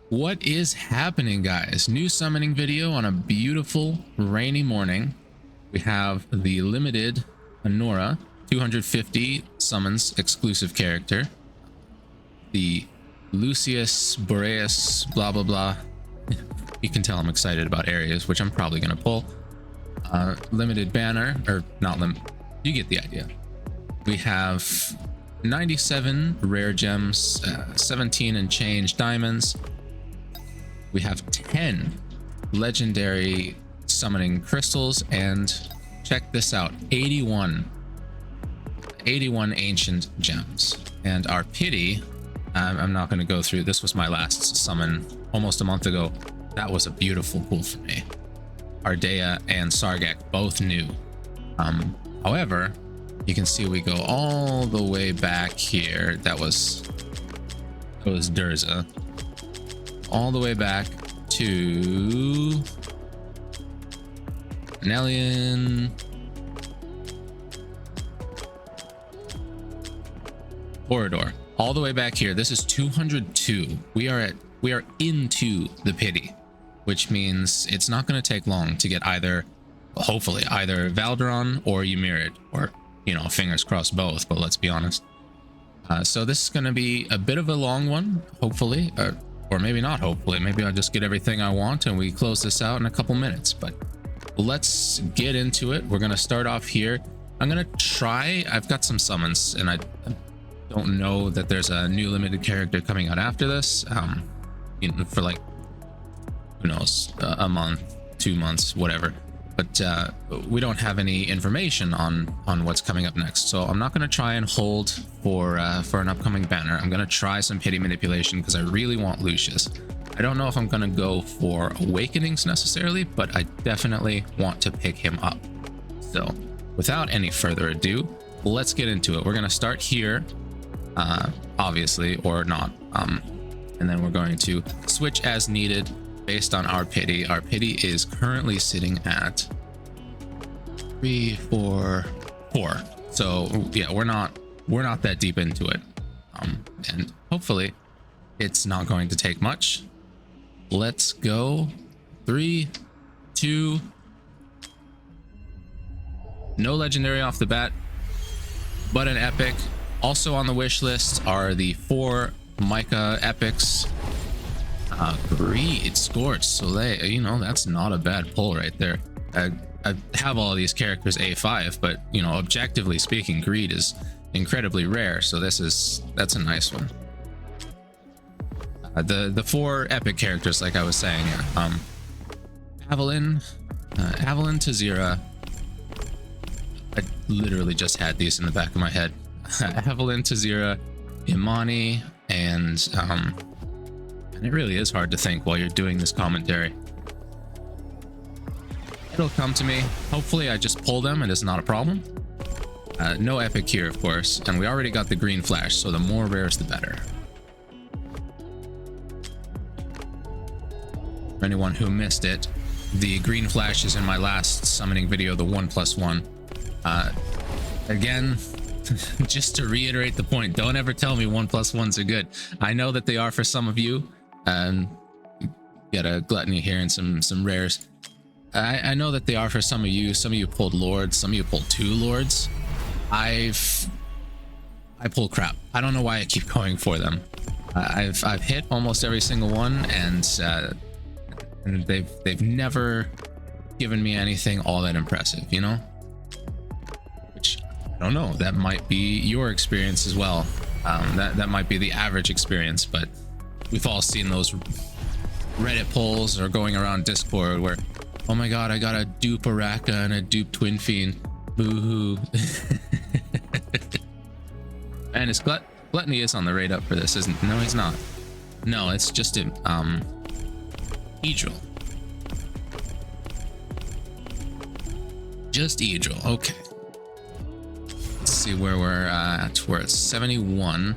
What is happening, guys? New summoning video on a beautiful rainy morning. We have the limited Anora 250 summons exclusive character, the Lucius, Boreas, blah blah blah. You can tell I'm excited about areas, which I'm probably gonna pull. Limited banner, or not you get the idea. We have 97 rare gems, 17 and change diamonds. We have 10 legendary summoning crystals, and check this out, 81 ancient gems. And our pity, I'm not going to go through, this was my last summon almost a month ago. That was a beautiful pull for me. Ardea and Sargak both new. However, you can see we go all the way back here. That was Durza. All the way back to Nellian Corridor. All the way back here. This is 202. We are into the pity, which means it's not going to take long to get hopefully either Valderon or Ymerit, or fingers crossed both, but let's be honest. So this is going to be a bit of a long one, hopefully, or maybe not hopefully. Maybe I'll just get everything I want and we close this out in a couple minutes, but let's get into it. We're going to start off here. I'm going to try, I've got some summons, and I don't know that there's a new limited character coming out after this, for like, who knows, a month, 2 months, whatever. But we don't have any information on what's coming up next, so I'm not going to try and hold for an upcoming banner. I'm going to try some pity manipulation because I really want Lucius. I don't know if I'm going to go for awakenings necessarily, but I definitely want to pick him up. So without any further ado, let's get into it. We're going to start here, obviously, or not, and then we're going to switch as needed based on our pity. Our pity is currently sitting at 3, 4, 4. So yeah, we're not that deep into it, and hopefully it's not going to take much. Let's go. 3, 2. No legendary off the bat, but an epic. Also on the wish list are the 4 Micah epics. Greed, Scorch, Soleil, that's not a bad pull right there. I have all of these characters A5, but objectively speaking, Greed is incredibly rare, so that's a nice one. The 4 epic characters, like I was saying, Avalyn, Tazira. I literally just had these in the back of my head. Avalyn, Tazira, Imani, and it really is hard to think while you're doing this commentary. It'll come to me. Hopefully I just pull them and it's not a problem. No epic here, of course, and we already got the green flash, so the more rares the better. For anyone who missed it, the green flash is in my last summoning video, the 1+1. Again, just to reiterate the point, don't ever tell me 1+1s are good. I know that they are for some of you, and get a gluttony here and some rares. I know that they are for some of you. Some of you pulled lords, some of you pulled 2 lords. I pull crap. I don't know why I keep going for them. I've hit almost every single one, and they've never given me anything all that impressive, which I don't know, that might be your experience as well. That might be the average experience, but we've all seen those Reddit polls or going around Discord where, oh my god, I got a dupe Araka and a dupe Twin Fiend. Boo-hoo. And his Gluttony is on the rate up for this, isn't? No, he's not. No, it's just a Edril. Just Edril. Okay. Let's see where we're at. We're at 71.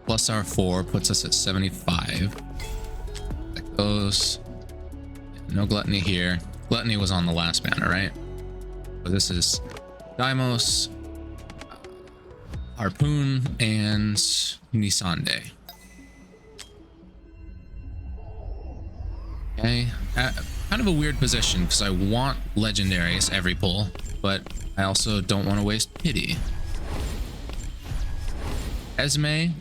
Plus our 4 puts us at 75. That goes. No Gluttony here. Gluttony was on the last banner, right? So this is Deimos, Harpoon, and Nisande. Okay, kind of a weird position because I want legendaries every pull, but I also don't want to waste pity. Esme's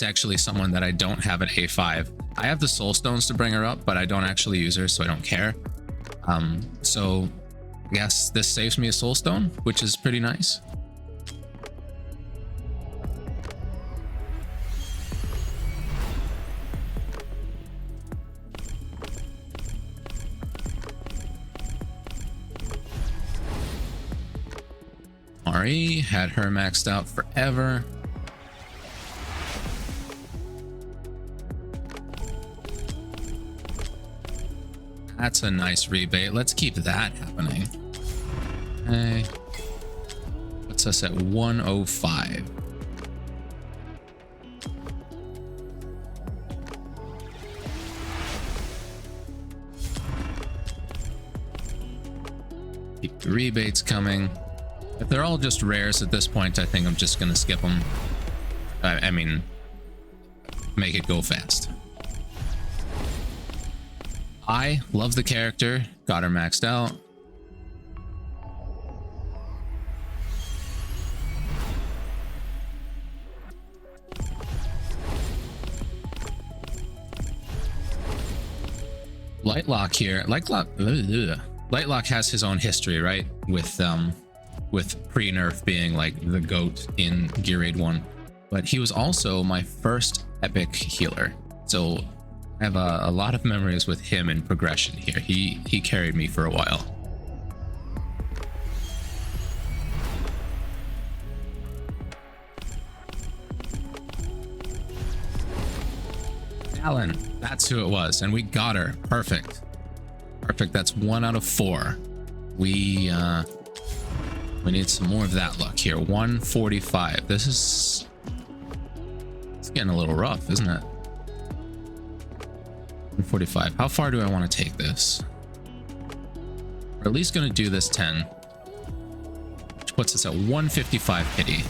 actually someone that I don't have at A5. I have the soul stones to bring her up, but I don't actually use her, so I don't care. So I guess this saves me a soul stone, which is pretty nice. Mari had her maxed out forever. That's a nice rebate. Let's keep that happening. Okay. Puts us at 105. Keep the rebates coming. If they're all just rares at this point, I think I'm just going to skip them. I mean, make it go fast. I love the character, got her maxed out. Lightlock here. Lightlock has his own history, right? With pre-nerf being like the GOAT in Gear Raid 1. But he was also my first epic healer. So I have a lot of memories with him in progression here. He carried me for a while. Alan, that's who it was, and we got her. Perfect. Perfect. That's 1 out of 4. We need some more of that luck here. 145. It's getting a little rough, isn't it? 145. How far do I want to take this? We're at least going to do this 10, which puts us at 155 pity.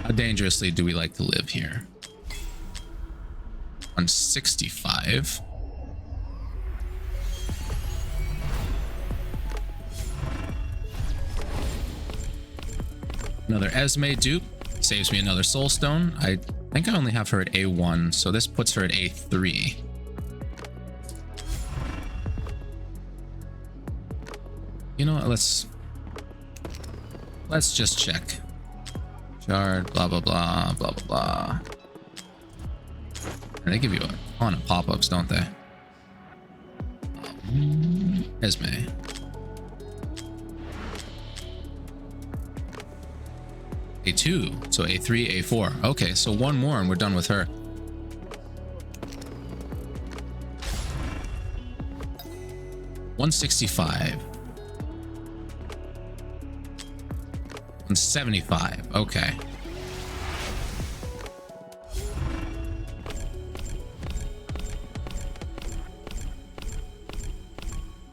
How dangerously do we like to live here? 165. Another Esme dupe saves me another soul stone. I think I only have her at A1, so this puts her at A3. You know what? Let's just check. Shard, blah blah blah, blah blah blah. And they give you a ton of pop-ups, don't they? Esme. A2, so A3, A4. Okay, so one more and we're done with her. $165. 175. Okay.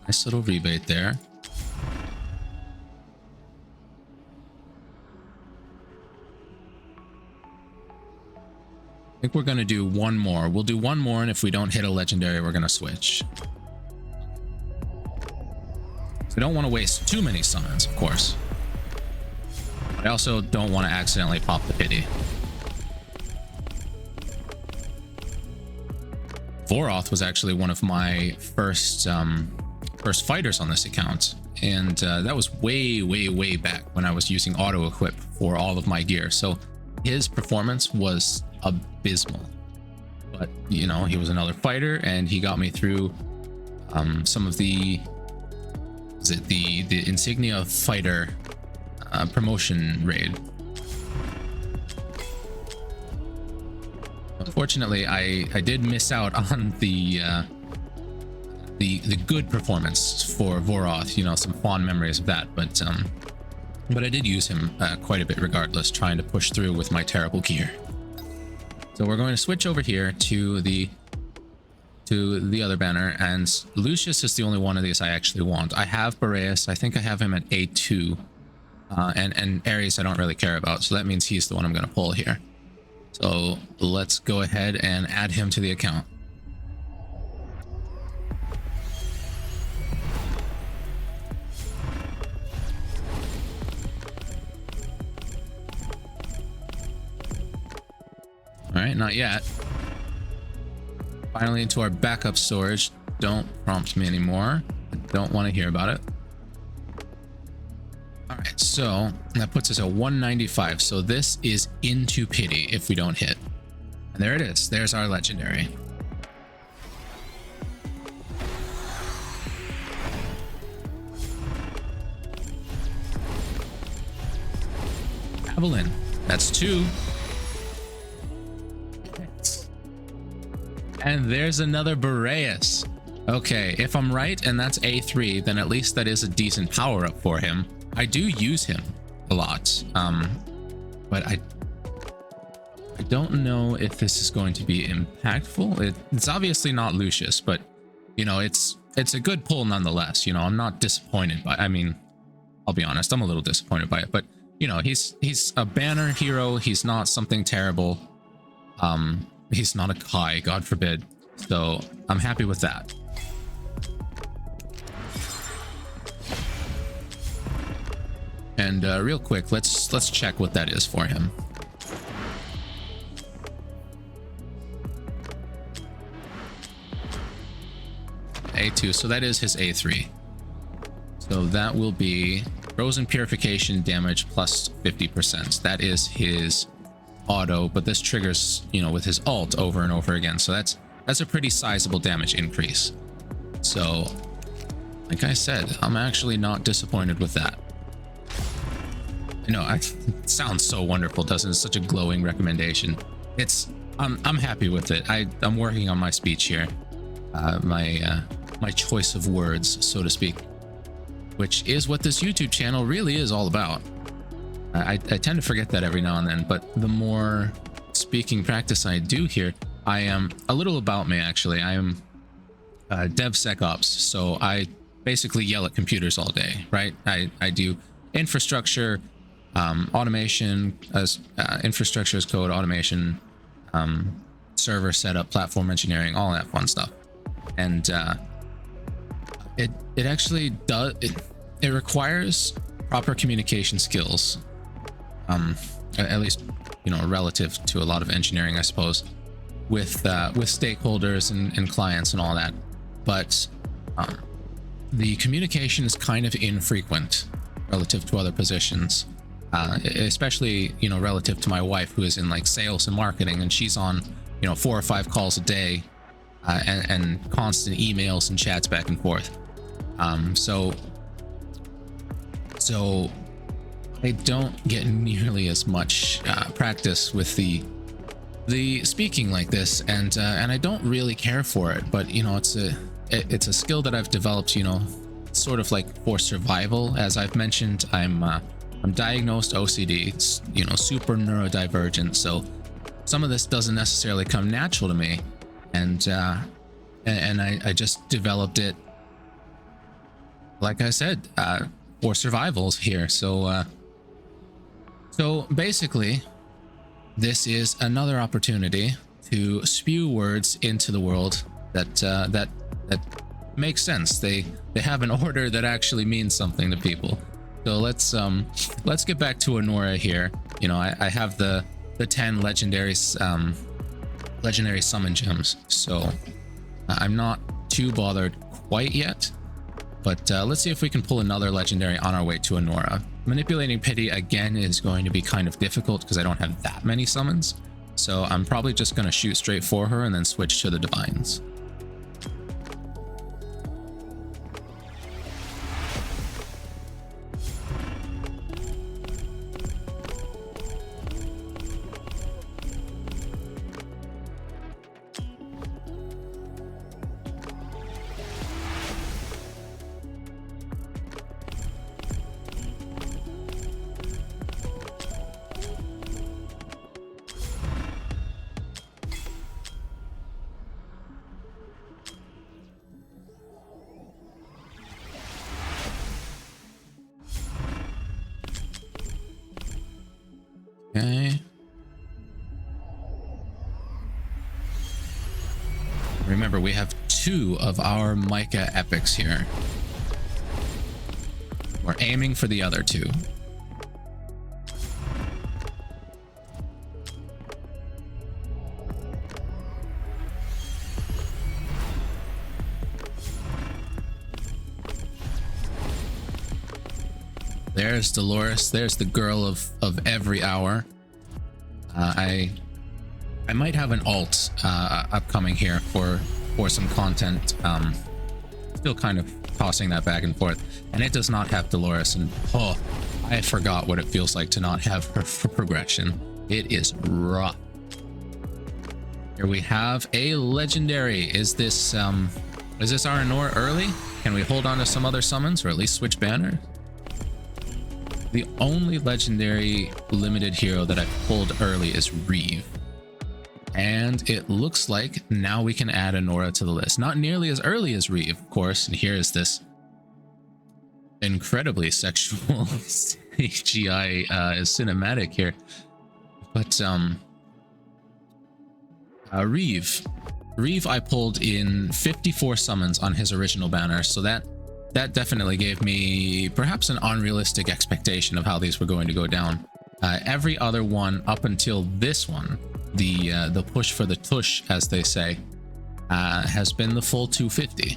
Nice little rebate there. I think we're going to do one more. We'll do one more, and if we don't hit a legendary, we're going to switch. We don't want to waste too many summons, of course. But I also don't want to accidentally pop the pity. Voroth was actually one of my first fighters on this account, and that was way back when I was using auto equip for all of my gear. So his performance was abysmal, but you know, he was another fighter and he got me through some of the insignia fighter promotion raid. Unfortunately, I did miss out on the good performance for Voroth, you know, some fond memories of that, but I did use him quite a bit regardless, trying to push through with my terrible gear. So we're going to switch over here to the other banner, and Lucius is the only one of these I actually want. I have Boreas. I think I have him at A2. and Ares I don't really care about, so that means he's the one I'm going to pull here. So let's go ahead and add him to the account. All right, not yet. Finally into our backup storage. Don't prompt me anymore. I don't want to hear about it. All right, so that puts us at 195. So this is into pity if we don't hit. And there it is. There's our legendary. Evelyn, that's 2. And there's another Boreas. Okay, if I'm right and that's A3, then at least that is a decent power up for him. I do use him a lot, but I don't know if this is going to be impactful. It's obviously not Lucius, but you know, it's a good pull nonetheless. You know, I'm not disappointed by. I mean, I'll be honest, I'm a little disappointed by it, but you know, he's a banner hero. He's not something terrible. He's not a Kai, God forbid. So I'm happy with that. And real quick, let's check what that is for him. A2, so that is his A3. So that will be frozen purification damage plus 50%. That is his auto, but this triggers, you know, with his ult over and over again. So that's a pretty sizable damage increase. So like I said, I'm actually not disappointed with that. You know, it sounds so wonderful, doesn't it? It's such a glowing recommendation. I'm happy with it. I'm working on my speech here, my choice of words, so to speak, which is what this YouTube channel really is all about. I tend to forget that every now and then, but the more speaking practice I do here, I am a little about me actually. I am DevSecOps, so I basically yell at computers all day, right? I do infrastructure, automation as infrastructure as code, automation, server setup, platform engineering, all that fun stuff. And it actually does it requires proper communication skills, at least, you know, relative to a lot of engineering, I suppose, with stakeholders and clients and all that. But the communication is kind of infrequent relative to other positions, especially, you know, relative to my wife, who is in like sales and marketing, and she's on, you know, 4 or 5 calls a day, and constant emails and chats back and forth. So I don't get nearly as much practice with the speaking like this, and I don't really care for it. But you know, it's a skill that I've developed, you know, sort of like for survival. As I've mentioned, I'm diagnosed OCD. It's, you know, super neurodivergent, so some of this doesn't necessarily come natural to me, and I just developed it, like I said, for survivals here. So basically, this is another opportunity to spew words into the world that makes sense. They have an order that actually means something to people. So let's get back to Anora here. You know, I have the 10 legendary summon gems, so I'm not too bothered quite yet. But let's see if we can pull another legendary on our way to Anora. Manipulating Pity again is going to be kind of difficult because I don't have that many summons. So I'm probably just going to shoot straight for her and then switch to the Divines. Okay. Remember, we have 2 of our Micah epics here. We're aiming for the other 2. There's Dolores. There's the girl of every hour. I might have an alt upcoming here for some content. Still kind of tossing that back and forth, and it does not have Dolores. And oh, I forgot what it feels like to not have her for progression. It is rough. Here we have a legendary. Is this our Anora early? Can we hold on to some other summons or at least switch banner? The only legendary limited hero that I pulled early is Reeve. And it looks like now we can add Anora to the list. Not nearly as early as Reeve, of course. And here is this incredibly sexual CGI cinematic here. But Reeve I pulled in 54 summons on his original banner, so that definitely gave me perhaps an unrealistic expectation of how these were going to go down. Every other one up until this one, the push for the tush, as they say, has been the full 250.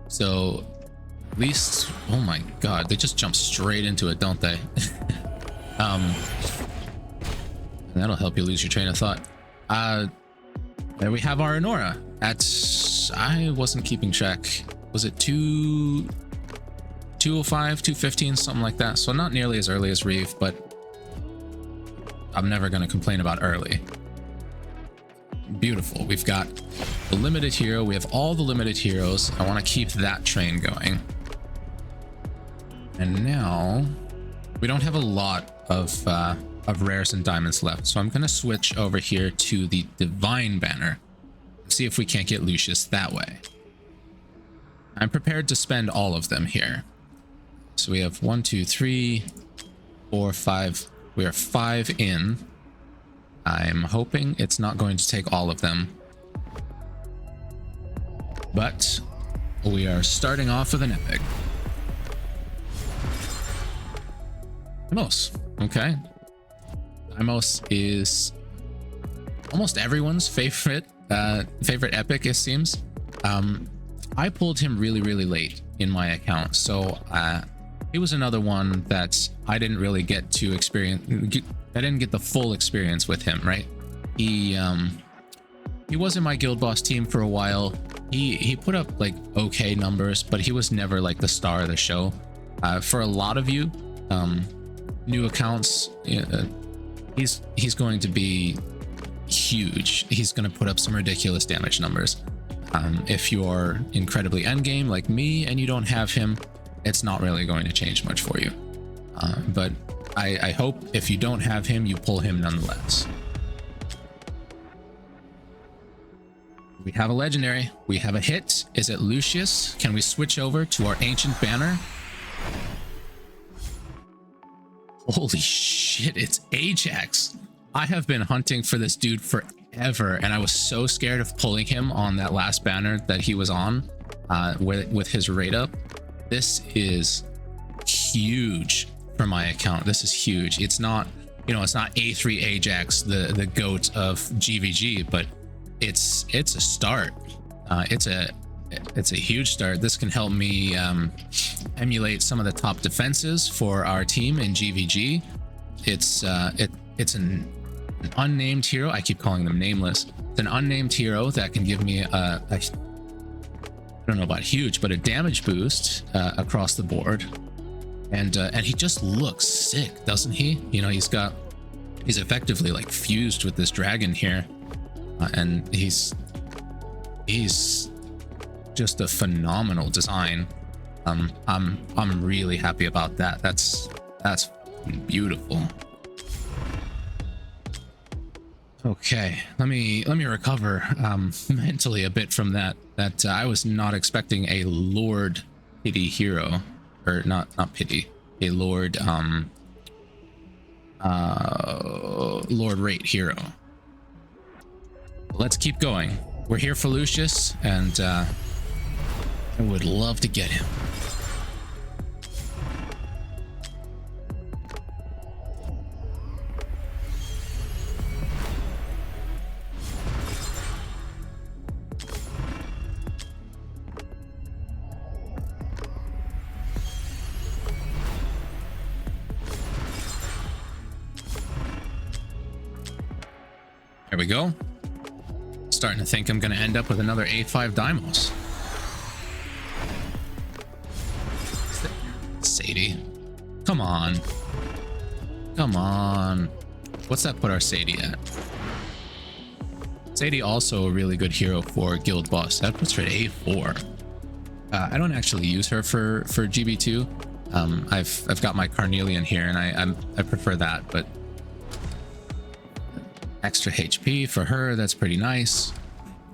So at least, oh my god, they just jump straight into it, don't they? That'll help you lose your train of thought. There we have our Anora at, I wasn't keeping track. Was it 205, 215, something like that? So not nearly as early as Reeve, but I'm never going to complain about early. Beautiful. We've got the limited hero. We have all the limited heroes. I want to keep that train going. And now we don't have a lot of rares and diamonds left, so I'm going to switch over here to the divine banner and see if we can't get Lucius that way. I'm prepared to spend all of them here. So we have 1, 2, 3, 4, 5. We are 5 in. I'm hoping it's not going to take all of them. But we are starting off with an epic. Deimos. Okay. Deimos is almost everyone's favorite epic, it seems. I pulled him really late in my account, so it was another one that I didn't really get to experience. I didn't get the full experience with him, right? He was in my guild boss team for a while. He put up like okay numbers, but he was never like the star of the show. For a lot of you new accounts, he's going to be huge. He's going to put up some ridiculous damage numbers. If you're incredibly endgame like me and you don't have him, it's not really going to change much for you. But I hope if you don't have him, you pull him nonetheless. We have a legendary. We have a hit. Is it Lucius? Can we switch over to our ancient banner? Holy shit, it's Ajax. I have been hunting for this dude forever, and I was so scared of pulling him on that last banner that he was on with his rate up. This is huge for my account. This is huge. It's not, it's not A3 Ajax, the goat of GVG, but it's a start. It's a huge start. This can help me emulate some of the top defenses for our team in GVG. It's an unnamed hero. I keep calling them nameless. It's an unnamed hero that can give me I don't know about huge, but a damage boost across the board. And he just looks sick, doesn't he? He's effectively like fused with this dragon here, and he's just a phenomenal design. I'm really happy about that. That's beautiful. Okay, let me recover mentally a bit from that. I was not expecting a Lord Pity hero, or not pity, a Lord Lord Rate hero. Let's keep going. We're here for Lucius, and I would love to get him. There we go. Starting to think I'm going to end up with another A5 Deimos. Sadie. Come on. Come on. What's that put our Sadie at? Sadie also a really good hero for Guild Boss. That puts her at A4. I don't actually use her for GB2. I've got my Carnelian here, and I prefer that, but extra HP for her, that's pretty nice,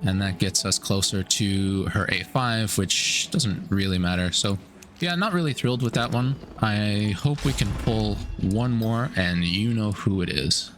and that gets us closer to her A5, which doesn't really matter. So yeah, not really thrilled with that one. I hope we can pull one more, and you know who it is.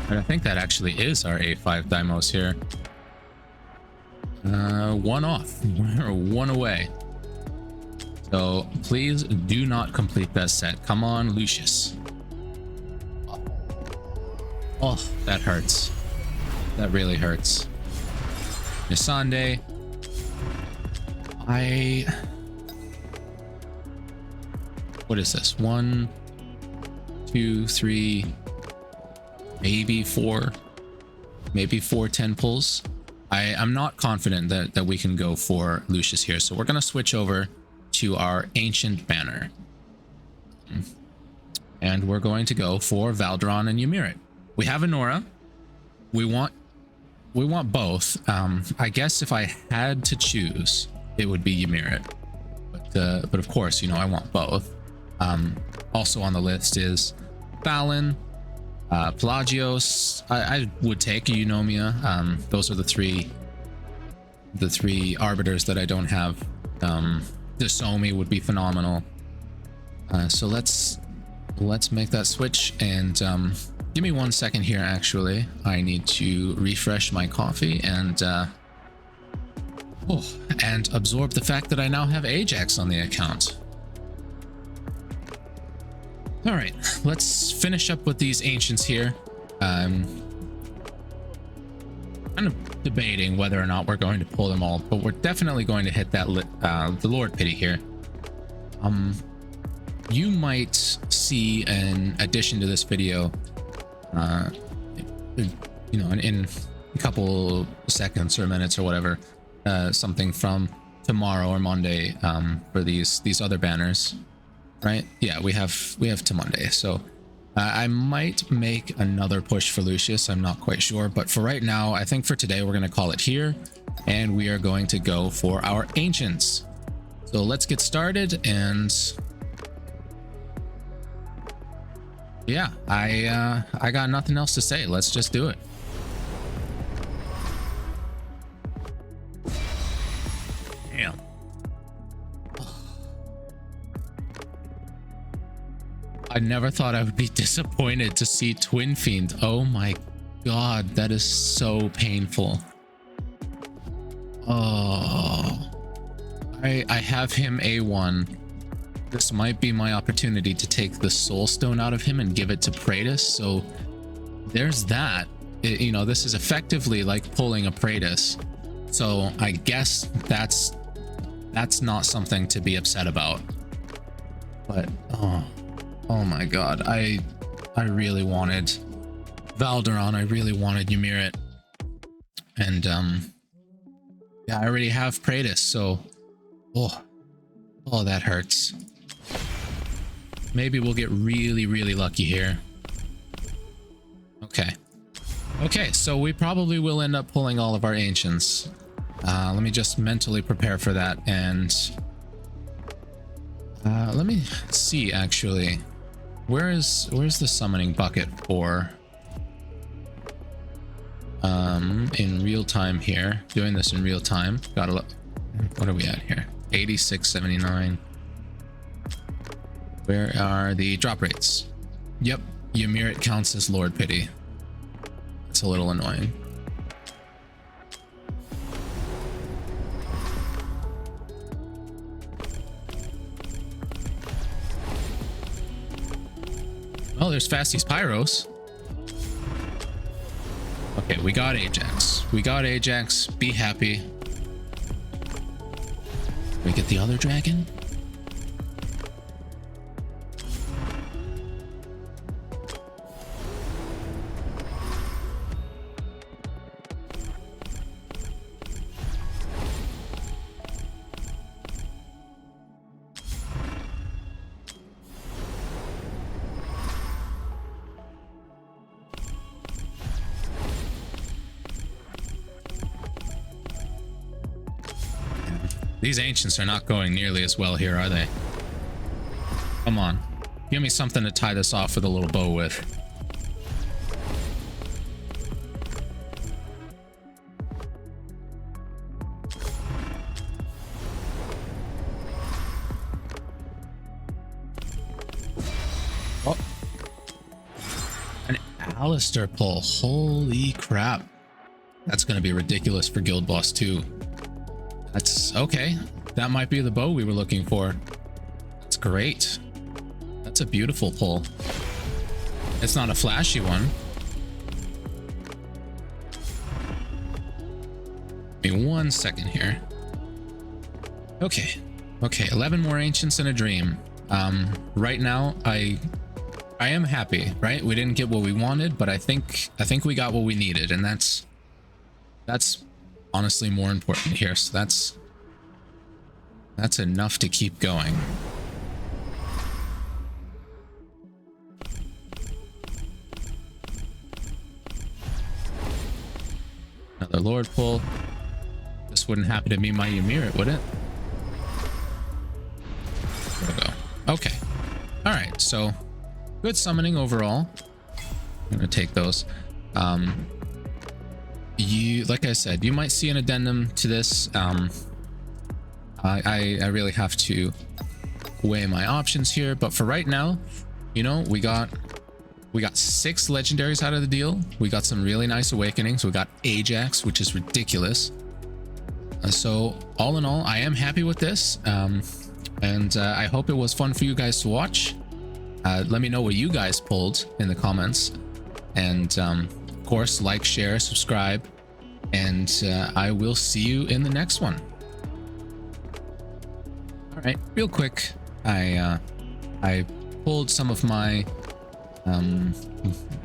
And I think that actually is our A5 Deimos here. One off. We're one away. So please do not complete that set. Come on, Lucius. Oh, that hurts. That really hurts. Nisande. What is this? 1, 2, 3... maybe four 10 pulls. I'm not confident that we can go for Lucius here, so we're gonna switch over to our ancient banner, and we're going to go for Valderon and Ymerit. We have Anora. We want both. I guess if I had to choose, it would be Ymerit, but of course, you know, I want both. Also on the list is Fallon, Pelagios. I would take Eunomia. Those are the three arbiters that I don't have. Desomi would be phenomenal. So let's make that switch, and give me 1 second here. Actually, I need to refresh my coffee and absorb the fact that I now have Ajax on the account. All right, let's finish up with these ancients here. Kind of debating whether or not we're going to pull them all, but we're definitely going to hit that the Lord Pity here. You might see an addition to this video, you know, in a couple seconds or minutes or whatever, something from tomorrow or Monday for these other banners. Right? Yeah, we have to Monday. So I might make another push for Lucius. I'm not quite sure, but for right now, I think for today we're going to call it here, and we are going to go for our ancients. So let's get started, and yeah, I got nothing else to say. Let's just do it. Damn. I never thought I would be disappointed to see Twin Fiend. Oh my god, that is so painful. Oh, I have him A1. This might be my opportunity to take the Soul Stone out of him and give it to Praetus. So there's that. You know, this is effectively like pulling a Praetus. So I guess that's not something to be upset about. But oh my god, I really wanted Valderon, I really wanted Ymerit, and yeah, I already have Praetus, so oh that hurts. Maybe we'll get really lucky here. Okay, Okay, so we probably will end up pulling all of our ancients. Let me just mentally prepare for that. And let me see, actually. Where's the summoning bucket for? In real time here. Doing this in real time. Gotta look. What are we at here? 86.79. Where are the drop rates? Yep, Ymerit counts as Lord Pity. That's a little annoying. Oh, there's Fasty's Pyros. Okay, we got Ajax. We got Ajax. Be happy. Can we get the other dragon? These ancients are not going nearly as well here, are they? Come on. Give me something to tie this off with a little bow with. Oh. An Alistair pull. Holy crap. That's going to be ridiculous for Guild Boss 2. That's okay. That might be the bow we were looking for. That's great. That's a beautiful pull. It's not a flashy one. Give me 1 second here. Okay. 11 more ancients in a dream. Right now I am happy, right? We didn't get what we wanted, but I think we got what we needed, and that's honestly more important here. So that's enough to keep going. Another Lord pull. This wouldn't happen to be my Ymerit, would it? There we go. Okay. All right. So good summoning overall. I'm gonna take those. Like I said, you might see an addendum to this. I really have to weigh my options here, but for right now, you know, we got 6 legendaries out of the deal. We got some really nice awakenings. We got Ajax, which is ridiculous. So all in all, I am happy with this, and I hope it was fun for you guys to watch. Let me know what you guys pulled in the comments, and of course, like, share, subscribe, and I will see you in the next one. All right, real quick, I pulled some of my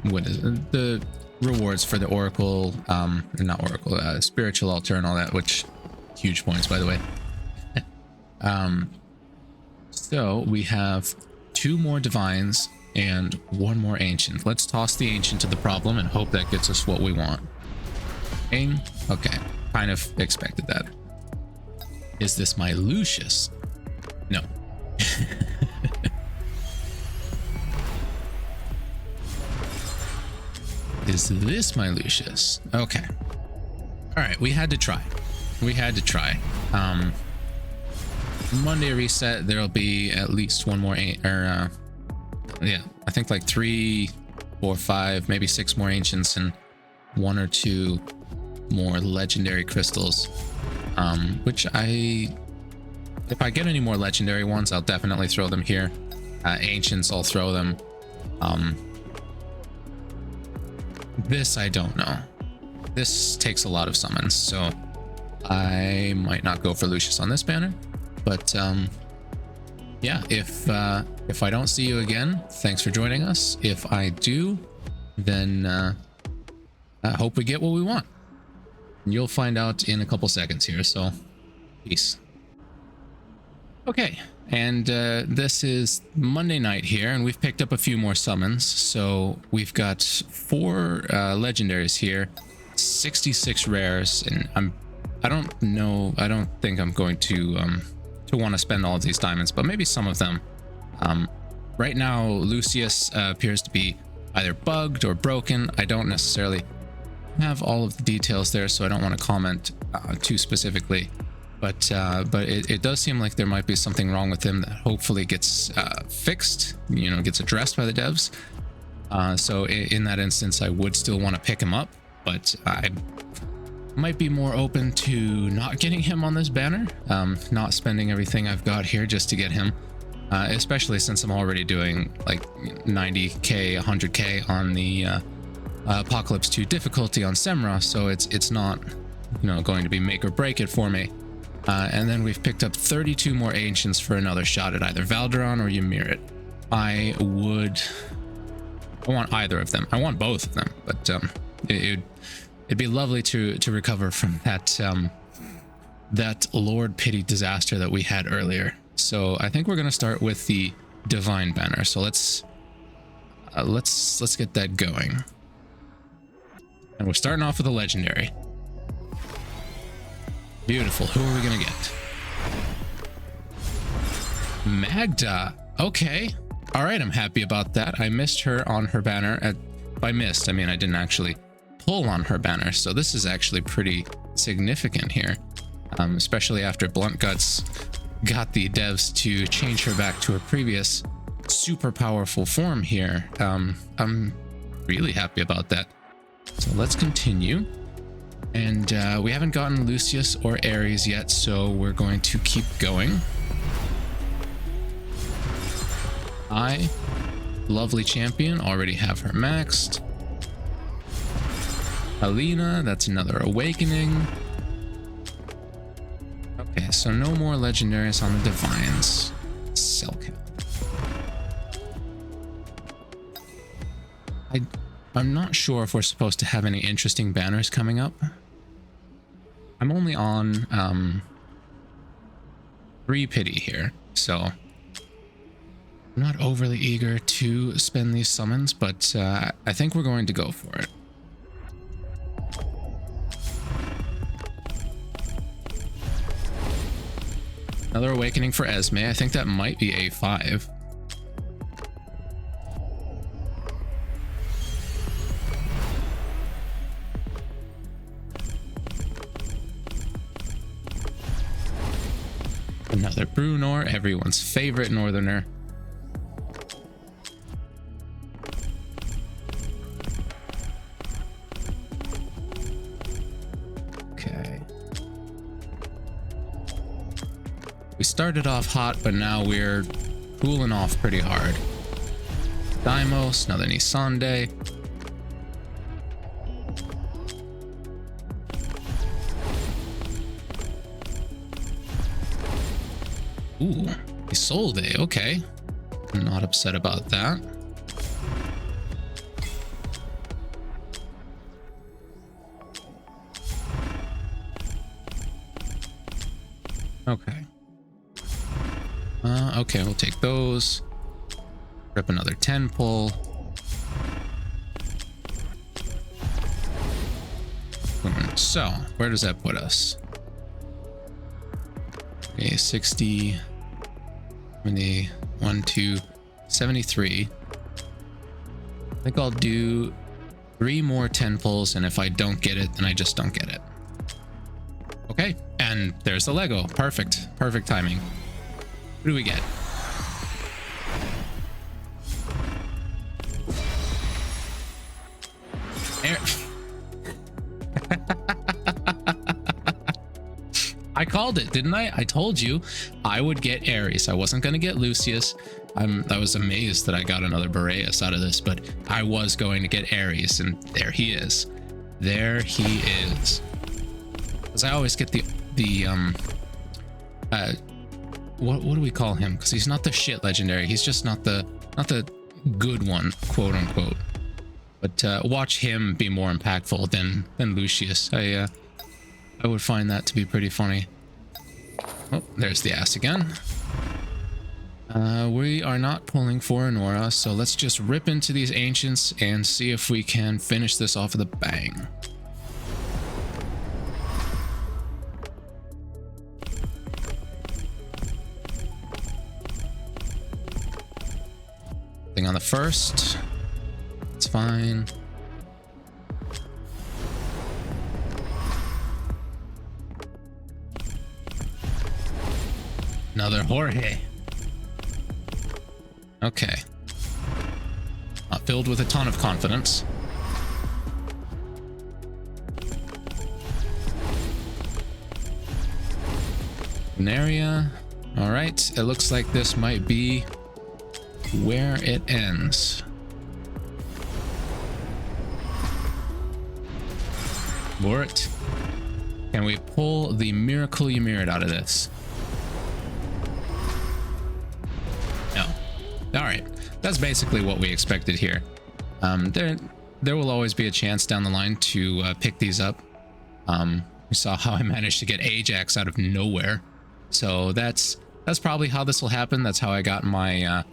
what is it? The rewards for the Oracle, not Oracle, spiritual altar and all that, which huge points, by the way. So we have 2 more divines and 1 more ancient. Let's toss the ancient to the problem and hope that gets us what we want. Okay, kind of expected that. Is this my Lucius? No. Is this my Lucius? Okay. All right, we had to try. Monday reset, there'll be at least 1 more yeah, I think like 3, 4, 5, maybe 6 more ancients and 1 or 2 more legendary crystals, which if I get any more legendary ones, I'll definitely throw them here. Ancients, I'll throw them. This I don't know. This takes a lot of summons, so I might not go for Lucius on this banner. But yeah, if I don't see you again, thanks for joining us. If I do, then I hope we get what we want. And you'll find out in a couple seconds here, so peace. Okay, And this is Monday night here, and we've picked up a few more summons. So we've got 4 legendaries here, 66 rares, and I don't think I'm going to want to spend all of these diamonds, but maybe some of them. Right now, Lucius appears to be either bugged or broken. I don't necessarily have all of the details there, so I don't want to comment too specifically. But it does seem like there might be something wrong with him that hopefully gets fixed, gets addressed by the devs. So in that instance, I would still want to pick him up, but I might be more open to not getting him on this banner, not spending everything I've got here just to get him, especially since I'm already doing like 90k, 100k on the Apocalypse 2 difficulty on Semra, so it's not going to be make or break it for me. And then we've picked up 32 more ancients for another shot at either Valderon or Ymerit. I want either of them. I want both of them, but it'd be lovely to recover from that Lord Pity disaster that we had earlier. So I think we're gonna start with the Divine banner. So let's get that going. And we're starting off with a legendary. Beautiful. Who are we gonna get? Magda. Okay. All right. I'm happy about that. I missed her on her banner. By missed, I mean I didn't actually pull on her banner. So this is actually pretty significant here, especially after Blunt Guts got the devs to change her back to her previous super powerful form here. I'm really happy about that. So let's continue. And we haven't gotten Lucius or Ares yet, so we're going to keep going. Lovely champion, already have her maxed. Alina, that's another awakening. Okay, so no more legendaries on the divines. Selka. I'm not sure if we're supposed to have any interesting banners coming up. I'm only on 3 pity here, so I'm not overly eager to spend these summons, but I think we're going to go for it. Another awakening for Esme. I think that might be A5. Another Brunor, everyone's favorite northerner. Okay. We started off hot, but now we're cooling off pretty hard. Deimos, another Nisande. Ooh, Isolde, okay. I'm not upset about that. Okay. Okay, we'll take those. Rip another 10 pull. So, where does that put us? Okay, 60, 70, 1, 2, 73. I think I'll do 3 more 10 pulls, and if I don't get it, then I just don't get it. Okay, and there's the Lego. Perfect. Perfect timing. What do we get? I called it, didn't I? I told you I would get Ares. I wasn't going to get Lucius. I was amazed that I got another Boreas out of this, but I was going to get Ares, and there he is. There he is. Because I always get what do we call him? Because he's not the shit legendary. He's just not the good one, quote unquote. But watch him be more impactful than Lucius. I would find that to be pretty funny. Oh, there's the ass again. We are not pulling for Anora, so let's just rip into these ancients and see if we can finish this off with a bang. Thing on the first. It's fine. Another Jorge. Okay. Filled with a ton of confidence. An area. All right. It looks like this might be where it ends. Bort. Can we pull the miracle Ymerit out of this? No. All right. That's basically what we expected here. There will always be a chance down the line to pick these up. We saw how I managed to get Ajax out of nowhere. So that's probably how this will happen. That's how I got my Gon.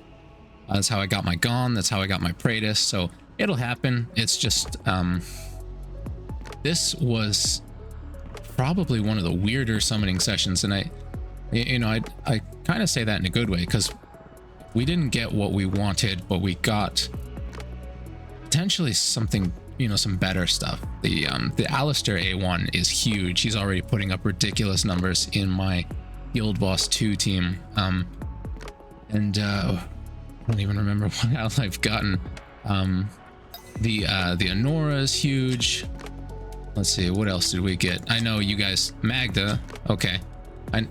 That's how I got my Praetus. So it'll happen. It's just this was probably one of the weirder summoning sessions, and I kind of say that in a good way, because we didn't get what we wanted, but we got potentially something, some better stuff. The Alistair A1 is huge. He's already putting up ridiculous numbers in my Guild Boss 2 team. I don't even remember what else I've gotten. The Anora is huge. Let's see, what else did we get? I know you guys, Magda. Okay, I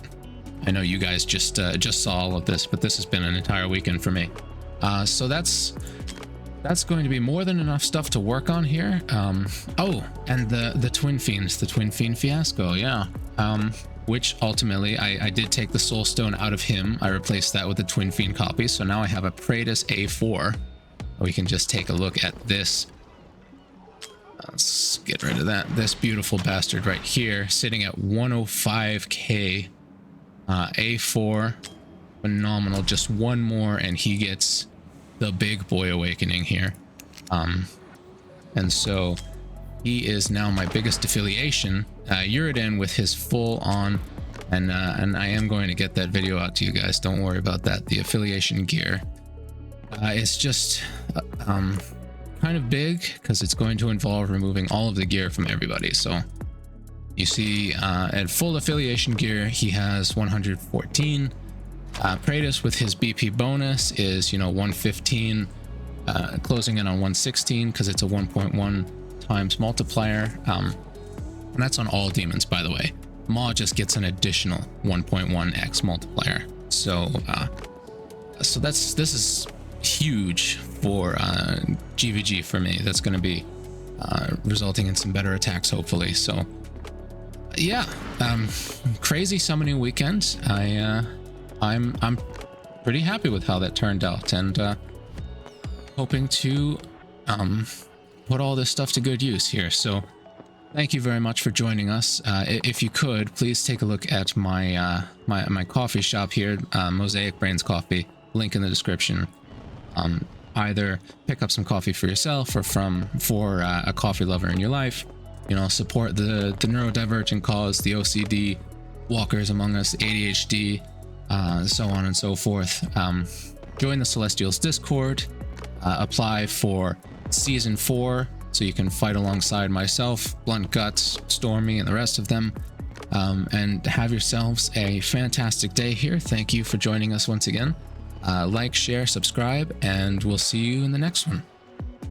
know you guys just saw all of this, but this has been an entire weekend for me. So that's going to be more than enough stuff to work on here. Oh, and the Twin Fiends, the Twin Fiend Fiasco, yeah. Which ultimately I did take the Soul Stone out of him. I replaced that with the Twin Fiend copy, so now I have a Praetus A4. We can just take a look at this. Let's get rid of that. This beautiful bastard right here, sitting at 105k. A4, phenomenal. Just one more and he gets the big boy awakening here. And so he is now my biggest affiliation. Uridan with his full on, and I am going to get that video out to you guys. Don't worry about that. The affiliation gear is just kind of big, because it's going to involve removing all of the gear from everybody. So you see, at full affiliation gear, he has 114. Praetus with his BP bonus is, 115, closing in on 116 because it's a 1.1 times multiplier. And that's on all demons, by the way. Maw just gets an additional 1.1x multiplier. So, this is huge for GVG for me. That's going to be resulting in some better attacks, hopefully. So, yeah, crazy summoning weekend. I'm pretty happy with how that turned out, and hoping to put all this stuff to good use here. So thank you very much for joining us. If you could, please take a look at my my coffee shop here, Mosaic Brains Coffee, link in the description. Either pick up some coffee for yourself or for a coffee lover in your life. Support the neurodivergent cause, the OCD, walkers among us, ADHD, so on and so forth. Join the Celestials Discord, apply for Season 4, so you can fight alongside myself, Blunt Guts, Stormy, and the rest of them. And have yourselves a fantastic day here. Thank you for joining us once again. Like, share, subscribe, and we'll see you in the next one.